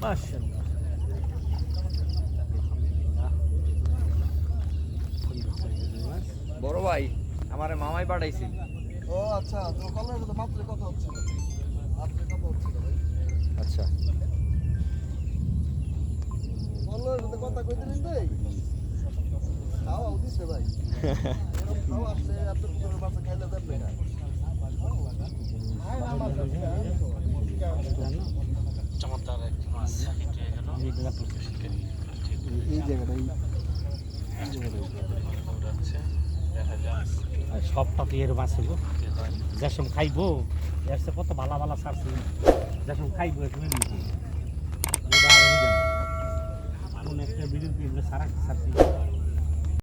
মাশাআল্লাহ বড় ভাই আমারে মামাই পাঠাইছে। ও আচ্ছা, তো কলের মধ্যে মাত্র কথা হচ্ছিল, আচ্ছা কলের মধ্যে কথা কই দিলেন ভাই, খাওয়া উঠিছে ভাই, এরকম খাওয়া আসলে এত পুকুরের মাছ খাইলে যাবে না। চমৎকার এক মাছ হিট হয়ে গেল এই জায়গাটাই সবটা তো এর মাছ হইব যেসম খাইবো এর সে কত ভালো ভালো ছাড়ছি যেসম খাইবো তুমি নিজে কোন একটা ভিডিও সারা ছাড়ছি